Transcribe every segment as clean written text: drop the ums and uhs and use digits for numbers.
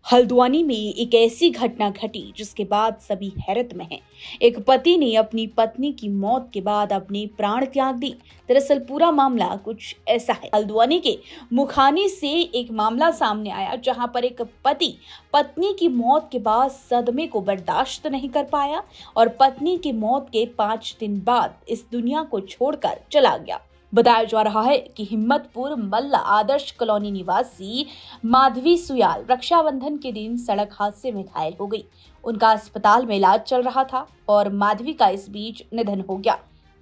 हल्द्वानी में एक ऐसी घटना घटी जिसके बाद सभी हैरत में हैं। एक पति ने अपनी पत्नी की मौत के बाद अपने प्राण त्याग दी। दरअसल पूरा मामला कुछ ऐसा है। हल्द्वानी के मुखानी से एक मामला सामने आया जहां पर एक पति पत्नी की मौत के बाद सदमे को बर्दाश्त नहीं कर पाया और पत्नी की मौत के 5 दिन बाद इस दुनिया को छोड़कर चला गया। बताया जा रहा है कि हिम्मतपुर मल्ल आदर्श कॉलोनी निवासी माधवी सुयाल रक्षाबंधन के दिन सड़क हादसे में घायल हो गई। उनका अस्पताल में इलाज चल रहा था और माधवी का इस बीच निधन हो गया।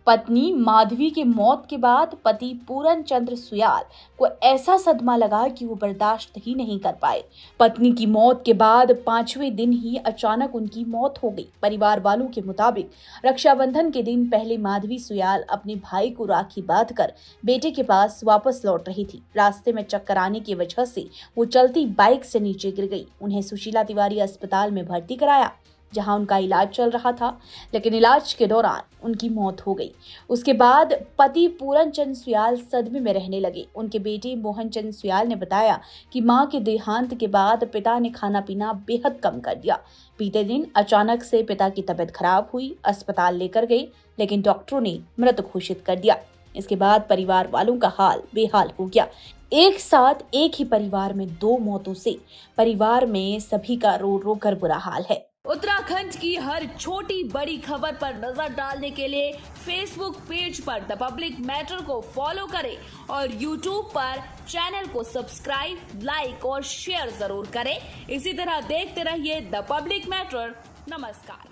पत्नी माधवी की मौत के बाद पति पूरन चंद्र सुयाल को ऐसा सदमा लगा कि वो बर्दाश्त ही नहीं कर पाए। पत्नी की मौत के बाद 5वें दिन ही अचानक उनकी मौत हो गई। परिवार वालों के मुताबिक रक्षाबंधन के दिन पहले माधवी सुयाल अपने भाई को राखी बांधकर बेटे के पास वापस लौट रही थी। रास्ते में चक्कर आने की वजह से वो चलती बाइक से नीचे गिर गई। उन्हें सुशीला तिवारी अस्पताल में भर्ती कराया जहां उनका इलाज चल रहा था, लेकिन इलाज के दौरान उनकी मौत हो गई। उसके बाद पति पूरन चंद सुयाल सदमे में रहने लगे। उनके बेटे मोहन चंद सुयाल ने बताया कि मां के देहांत के बाद पिता ने खाना पीना बेहद कम कर दिया। बीते दिन अचानक से पिता की तबीयत खराब हुई, अस्पताल लेकर गए, लेकिन डॉक्टरों ने मृत घोषित कर दिया। इसके बाद परिवार वालों का हाल बेहाल हो गया। एक साथ एक ही परिवार में 2 मौतों से परिवार में सभी का रो रो कर बुरा हाल है। उत्तराखंड की हर छोटी बड़ी खबर पर नजर डालने के लिए फेसबुक पेज पर द पब्लिक मैटर को फॉलो करें और यूट्यूब पर चैनल को सब्सक्राइब, लाइक और शेयर जरूर करें। इसी तरह देखते रहिए द पब्लिक मैटर। नमस्कार।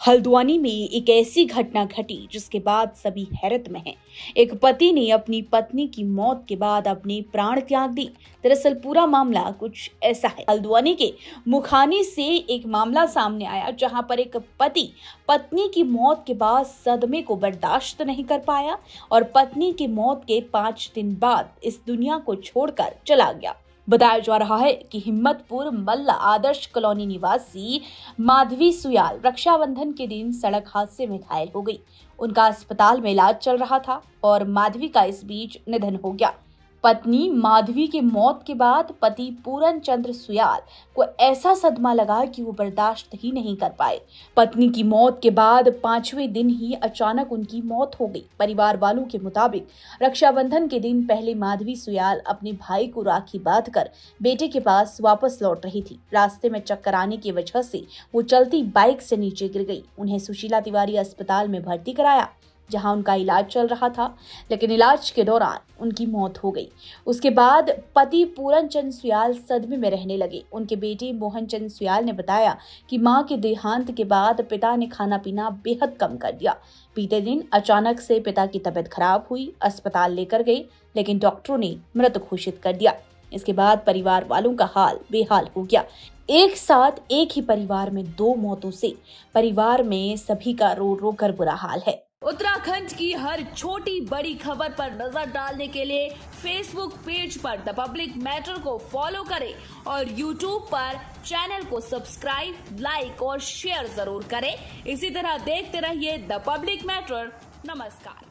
हल्द्वानी में एक ऐसी घटना घटी जिसके बाद सभी हैरत में हैं। एक पति ने अपनी पत्नी की मौत के बाद अपने प्राण त्याग दी। दरअसल पूरा मामला कुछ ऐसा है। हल्द्वानी के मुखानी से एक मामला सामने आया जहां पर एक पति पत्नी की मौत के बाद सदमे को बर्दाश्त नहीं कर पाया और पत्नी की मौत के 5 दिन बाद इस दुनिया को छोड़कर चला गया। बताया जा रहा है कि हिम्मतपुर मल्ल आदर्श कॉलोनी निवासी माधवी सुयाल रक्षाबंधन के दिन सड़क हादसे में घायल हो गई। उनका अस्पताल में इलाज चल रहा था और माधवी का इस बीच निधन हो गया। पत्नी माधवी की मौत के बाद पति पूरन चंद्र सुयाल को ऐसा सदमा लगा कि वो बर्दाश्त ही नहीं कर पाए। पत्नी की मौत के बाद 5वें दिन ही अचानक उनकी मौत हो गई। परिवार वालों के मुताबिक रक्षाबंधन के दिन पहले माधवी सुयाल अपने भाई को राखी बांधकर बेटे के पास वापस लौट रही थी। रास्ते में चक्कर आने की वजह से वो चलती बाइक से नीचे गिर गई। उन्हें सुशीला तिवारी अस्पताल में भर्ती कराया जहां उनका इलाज चल रहा था, लेकिन इलाज के दौरान उनकी मौत हो गई। उसके बाद पति पूरन चंद सुयाल सदमे में रहने लगे। उनके बेटे मोहन चंद सुयाल ने बताया कि मां के देहांत के बाद पिता ने खाना पीना बेहद कम कर दिया। बीते दिन अचानक से पिता की तबीयत खराब हुई, अस्पताल लेकर गए, लेकिन डॉक्टरों ने मृत घोषित कर दिया। इसके बाद परिवार वालों का हाल बेहाल हो गया। एक साथ एक ही परिवार में 2 मौतों से परिवार में सभी का रो रो कर बुरा हाल है। उत्तराखंड की हर छोटी बड़ी खबर पर नजर डालने के लिए फेसबुक पेज पर द पब्लिक मैटर को फॉलो करें और यूट्यूब पर चैनल को सब्सक्राइब, लाइक और शेयर जरूर करें। इसी तरह देखते रहिए द पब्लिक मैटर। नमस्कार।